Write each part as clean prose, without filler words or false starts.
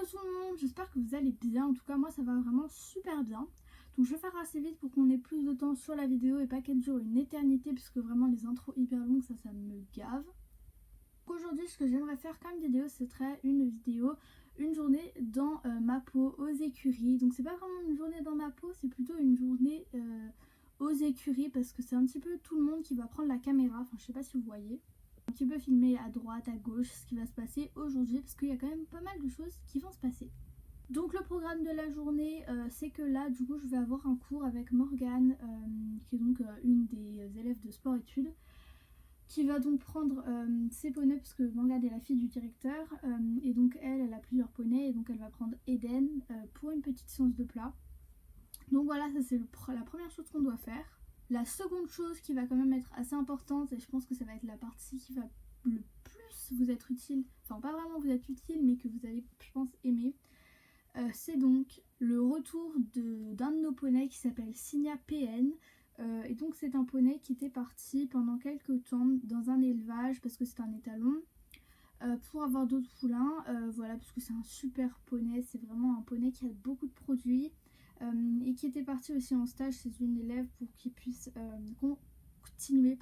tout le monde, j'espère que vous allez bien. En tout cas moi ça va vraiment super bien. Donc je vais faire assez vite pour qu'on ait plus de temps sur la vidéo et pas qu'elle dure une éternité, puisque vraiment les intros hyper longues ça me gave. Aujourd'hui ce que j'aimerais faire comme vidéo, ce serait une vidéo, une journée dans ma peau aux écuries. Donc c'est pas vraiment une journée dans ma peau, c'est plutôt une journée aux écuries, parce que c'est un petit peu tout le monde qui va prendre la caméra. Enfin je sais pas si vous voyez. Un petit peu filmer à droite, à gauche ce qui va se passer aujourd'hui, parce qu'il y a quand même pas mal de choses qui vont se passer. Donc le programme de la journée, c'est que là du coup je vais avoir un cours avec Morgane, qui est donc une des élèves de sport-études, qui va donc prendre ses poneys, parce que Morgane est la fille du directeur, et donc elle a plusieurs poneys, et donc elle va prendre Eden pour une petite séance de plat. Donc voilà, ça c'est la première chose qu'on doit faire. La seconde chose qui va quand même être assez importante, et je pense que ça va être la partie qui va le plus vous être utile, enfin pas vraiment vous être utile, mais que vous allez je pense aimer, c'est donc le retour d'un de nos poneys qui s'appelle Signa PN. Et donc c'est un poney qui était parti pendant quelques temps dans un élevage, parce que c'est un étalon, pour avoir d'autres poulains, voilà, parce que c'est un super poney, c'est vraiment un poney qui a beaucoup de produits, et qui était parti aussi en stage chez une élève pour qu'il puisse continuer,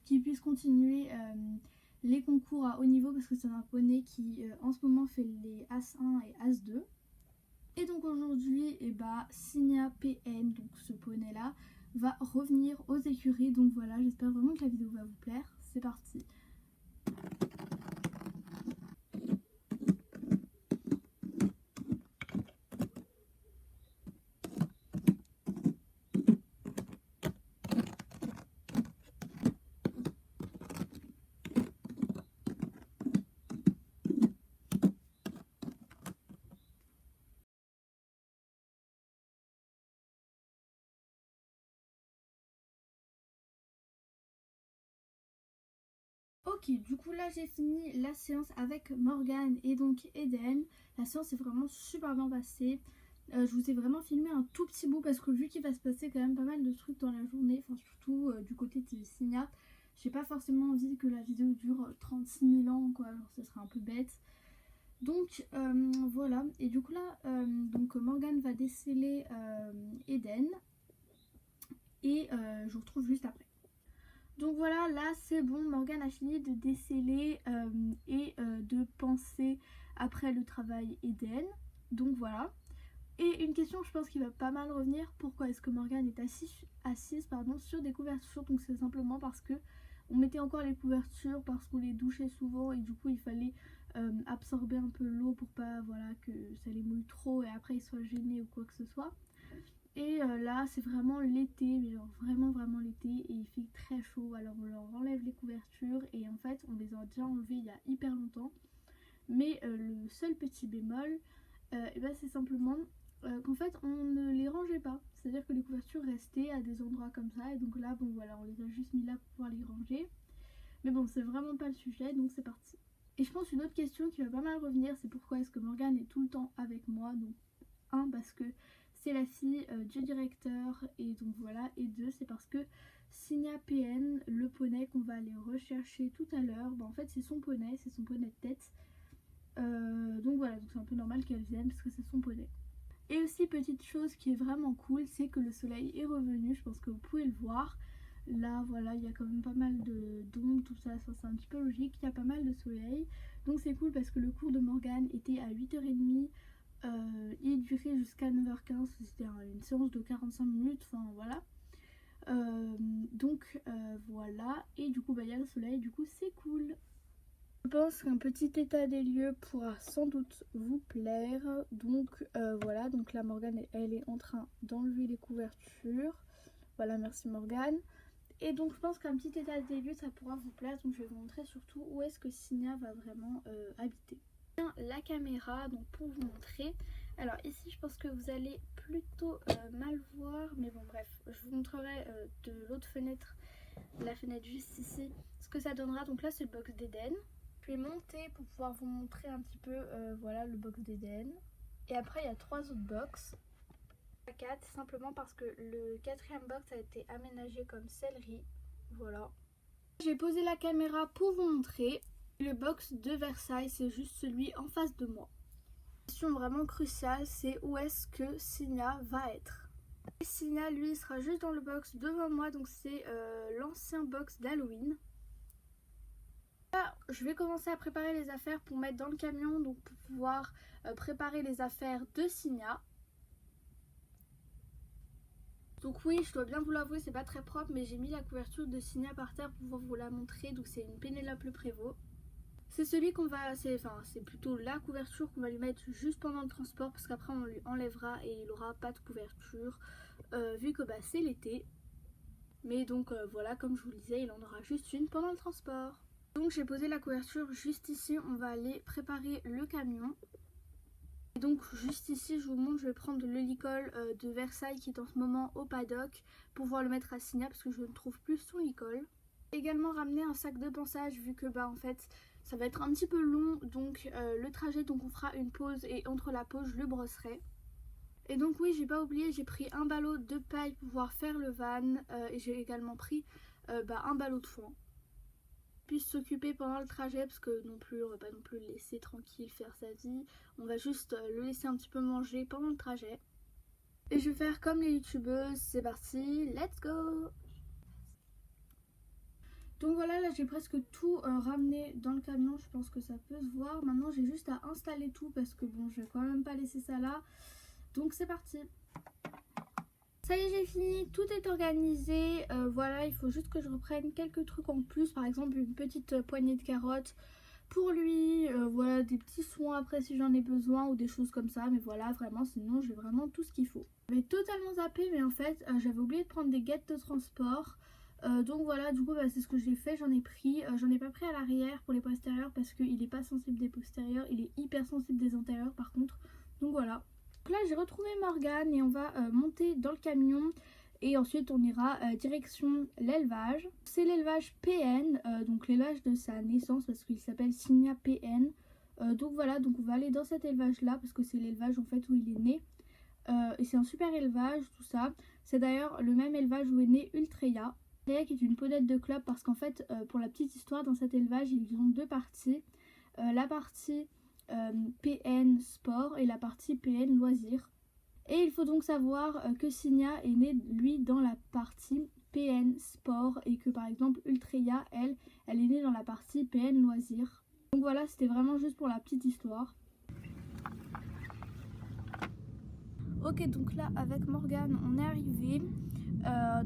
qu'il puisse continuer les concours à haut niveau, parce que c'est un poney qui en ce moment fait les As1 et As2. Et donc aujourd'hui, Signa PN, donc ce poney là, va revenir aux écuries. Donc voilà, j'espère vraiment que la vidéo va vous plaire. C'est parti. Ok, du coup là j'ai fini la séance avec Morgane et donc Eden. La séance est vraiment super bien passée. Je vous ai vraiment filmé un tout petit bout, parce que vu qu'il va se passer quand même pas mal de trucs dans la journée, enfin surtout du côté de Signa, j'ai pas forcément envie que la vidéo dure 36 000 ans quoi, genre ce serait un peu bête. Donc voilà, et du coup là donc Morgane va déceler Eden, et je vous retrouve juste après. Donc voilà, là c'est bon, Morgane a fini de déceler et de penser après le travail Eden. Donc voilà. Et une question je pense qui va pas mal revenir, pourquoi est-ce que Morgane est assise sur des couvertures? Donc c'est simplement parce que on mettait encore les couvertures, parce qu'on les douchait souvent, et du coup il fallait absorber un peu l'eau pour pas que ça les mouille trop et après ils soient gênés ou quoi que ce soit. Et là c'est vraiment l'été, mais genre vraiment l'été, et il fait très chaud, alors on leur enlève les couvertures, et en fait on les a déjà enlevées il y a hyper longtemps. Mais le seul petit bémol, c'est simplement qu'en fait on ne les rangeait pas, c'est à dire que les couvertures restaient à des endroits comme ça, et donc là bon voilà, on les a juste mis là pour pouvoir les ranger. Mais bon, c'est vraiment pas le sujet, donc c'est parti. Et je pense une autre question qui va pas mal revenir, c'est pourquoi est-ce que Morgane est tout le temps avec moi. Donc parce que c'est la fille du directeur, et donc voilà, et deux, c'est parce que Signa PN, le poney qu'on va aller rechercher tout à l'heure, en fait c'est son poney de tête, donc voilà, donc c'est un peu normal qu'elle vienne parce que c'est son poney. Et aussi petite chose qui est vraiment cool, c'est que le soleil est revenu, je pense que vous pouvez le voir. Là voilà, il y a quand même pas mal d'ombre, tout ça, c'est un petit peu logique, il y a pas mal de soleil. Donc c'est cool parce que le cours de Morgane était à 8h30, il durait jusqu'à 9h15, c'était une séance de 45 minutes, enfin voilà. Voilà, et du coup il y a le soleil, du coup c'est cool. Je pense qu'un petit état des lieux pourra sans doute vous plaire. Donc voilà, donc là Morgane elle est en train d'enlever les couvertures. Voilà, merci Morgane. Et donc je pense qu'un petit état des lieux ça pourra vous plaire, donc je vais vous montrer surtout où est-ce que Signa va vraiment habiter. La caméra donc pour vous montrer. Alors ici je pense que vous allez plutôt mal voir, mais bon bref, je vous montrerai de l'autre fenêtre, la fenêtre juste ici, ce que ça donnera. Donc là c'est le box d'Eden. Je vais monter pour pouvoir vous montrer un petit peu voilà le box d'Eden. Et après il y a 3 autres box. 4 simplement parce que le 4e box a été aménagé comme sellerie. Voilà. J'ai posé la caméra pour vous montrer. Le box de Versailles, c'est juste celui en face de moi. La question vraiment cruciale, c'est où est-ce que Signa va être. Et Signa, lui, sera juste dans le box devant moi, donc c'est l'ancien box d'Halloween. Là, je vais commencer à préparer les affaires pour mettre dans le camion, donc pour pouvoir préparer les affaires de Signa. Donc oui, je dois bien vous l'avouer, c'est pas très propre, mais j'ai mis la couverture de Signa par terre pour pouvoir vous la montrer. Donc c'est une Pénélope Le Prévost. C'est celui qu'on va, c'est plutôt la couverture qu'on va lui mettre juste pendant le transport, parce qu'après on lui enlèvera et il aura pas de couverture, vu que bah, c'est l'été. Mais donc voilà, comme je vous le disais, il en aura juste une pendant le transport. Donc j'ai posé la couverture juste ici, on va aller préparer le camion. Et donc juste ici je vous montre, je vais prendre le licol de Versailles qui est en ce moment au paddock pour pouvoir le mettre à Signa parce que je ne trouve plus son licol. Également ramener un sac de pansage vu que bah en fait ça va être un petit peu long, donc le trajet, donc on fera une pause et entre la pause je le brosserai. Et donc oui, j'ai pas oublié, j'ai pris un ballot de paille pour pouvoir faire le van et j'ai également pris un ballot de foin. Puisse s'occuper pendant le trajet parce que non plus on va pas non plus le laisser tranquille faire sa vie, on va juste le laisser un petit peu manger pendant le trajet. Et je vais faire comme les youtubeuses, c'est parti, let's go. Donc voilà, là j'ai presque tout ramené dans le camion, je pense que ça peut se voir. Maintenant j'ai juste à installer tout parce que bon, je vais quand même pas laisser ça là. Donc c'est parti. Ça y est, j'ai fini, tout est organisé. Voilà, il faut juste que je reprenne quelques trucs en plus, par exemple une petite poignée de carottes pour lui, voilà, des petits soins après si j'en ai besoin ou des choses comme ça, mais voilà, vraiment, sinon j'ai vraiment tout ce qu'il faut. J'avais totalement zappé, mais en fait j'avais oublié de prendre des guettes de transport. Donc voilà, du coup bah, c'est ce que j'ai fait, j'en ai pris, j'en ai pas pris à l'arrière pour les postérieurs parce qu'il est pas sensible des postérieurs, il est hyper sensible des antérieurs par contre. Donc voilà. Donc là j'ai retrouvé Morgane et on va monter dans le camion et ensuite on ira direction l'élevage. C'est l'élevage PN, donc l'élevage de sa naissance parce qu'il s'appelle Signa PN. Donc voilà, donc on va aller dans cet élevage là parce que c'est l'élevage en fait où il est né. Et c'est un super élevage tout ça. C'est d'ailleurs le même élevage où est né Ultreya. Ultreya qui est une peaudette de club parce qu'en fait pour la petite histoire dans cet élevage ils ont deux parties. La partie PN Sport et la partie PN Loisirs. Et il faut donc savoir que Signa est né lui dans la partie PN Sport et que par exemple Ultreya, elle est née dans la partie PN Loisirs. Donc voilà, c'était vraiment juste pour la petite histoire. Ok, donc là avec Morgane on est arrivé.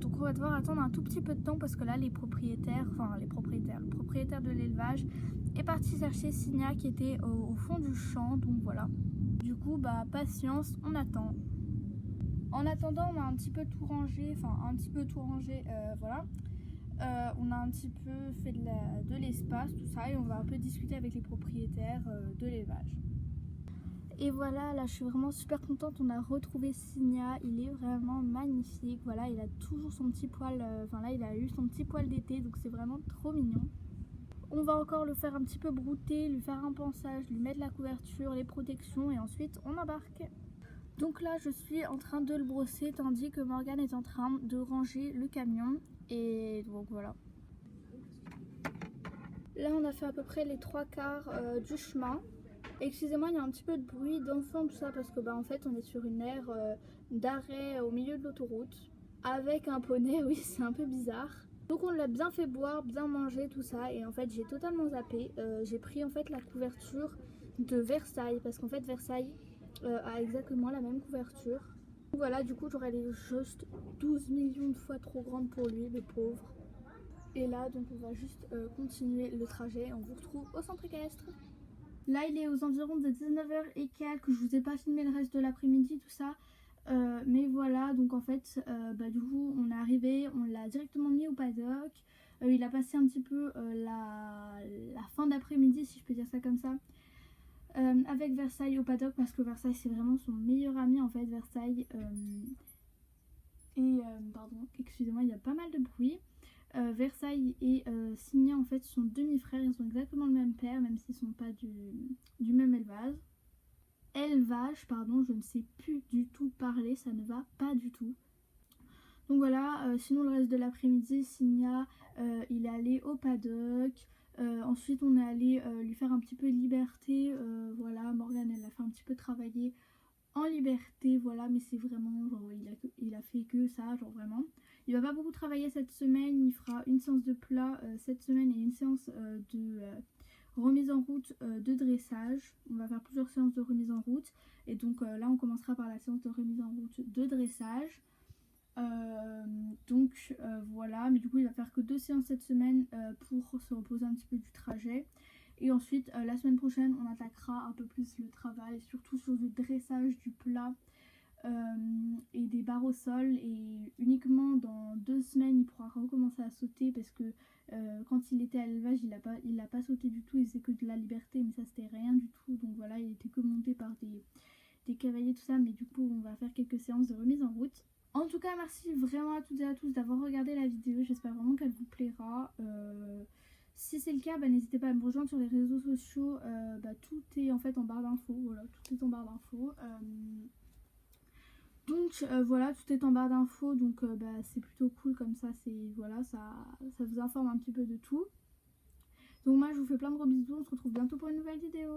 Donc on va devoir attendre un tout petit peu de temps parce que là le propriétaire de l'élevage est parti chercher Signa qui était au fond du champ, donc voilà. Du coup bah patience, on attend. En attendant on a un petit peu tout rangé, voilà. On a un petit peu fait de l'espace, tout ça, et on va un peu discuter avec les propriétaires de l'élevage. Et voilà, là je suis vraiment super contente, on a retrouvé Signa, il est vraiment magnifique, voilà, il a toujours son petit poil, là il a eu son petit poil d'été, donc c'est vraiment trop mignon. On va encore le faire un petit peu brouter, lui faire un pansage, lui mettre la couverture, les protections et ensuite on embarque. Donc là je suis en train de le brosser tandis que Morgane est en train de ranger le camion et donc voilà. Là on a fait à peu près les 3/4 du chemin. Excusez-moi, il y a un petit peu de bruit d'enfant tout ça parce que en fait on est sur une aire d'arrêt au milieu de l'autoroute avec un poney, oui c'est un peu bizarre. Donc on l'a bien fait boire, bien manger tout ça et en fait j'ai totalement zappé. J'ai pris en fait la couverture de Versailles parce qu'en fait Versailles a exactement la même couverture. Donc voilà, du coup j'aurais les juste 12 millions de fois trop grande pour lui, le pauvre. Et là donc on va juste continuer le trajet, on vous retrouve au centre équestre. Là il est aux environs de 19h et quelques, je vous ai pas filmé le reste de l'après-midi tout ça. Mais voilà, donc en fait du coup on est arrivé, on l'a directement mis au paddock. Il a passé un petit peu la fin d'après-midi si je peux dire ça comme ça avec Versailles au paddock parce que Versailles c'est vraiment son meilleur ami en fait. Versailles pardon, excusez-moi, il y a pas mal de bruit. Versailles et Signa en fait sont demi-frères, ils ont exactement le même père même s'ils sont pas du même élevage, pardon, je ne sais plus du tout parler, ça ne va pas du tout. Donc voilà, sinon le reste de l'après-midi, Signa il est allé au paddock, Ensuite on est allé lui faire un petit peu de liberté, voilà, Morgane elle a fait un petit peu travailler en liberté, voilà, mais c'est vraiment genre il a fait que ça, genre vraiment. Il va pas beaucoup travailler cette semaine, il fera une séance de plat cette semaine et une séance de remise en route de dressage. On va faire plusieurs séances de remise en route et donc là on commencera par la séance de remise en route de dressage. Voilà, mais du coup il va faire que 2 séances cette semaine pour se reposer un petit peu du trajet. Et ensuite la semaine prochaine on attaquera un peu plus le travail, surtout sur le dressage du plat et des barres au sol. Et uniquement dans 2 semaines il pourra recommencer à sauter parce que quand il était à l'élevage il a pas sauté du tout, il faisait que de la liberté, mais ça c'était rien du tout. Donc voilà, il était que monté par des cavaliers tout ça, mais du coup on va faire quelques séances de remise en route. En tout cas, merci vraiment à toutes et à tous d'avoir regardé la vidéo. J'espère vraiment qu'elle vous plaira. Si c'est le cas, n'hésitez pas à me rejoindre sur les réseaux sociaux. Tout est en fait en barre d'infos. Voilà, tout est en barre d'infos. Voilà, tout est en barre d'infos. Donc c'est plutôt cool comme ça. Voilà, ça vous informe un petit peu de tout. Donc moi, je vous fais plein de gros bisous. On se retrouve bientôt pour une nouvelle vidéo.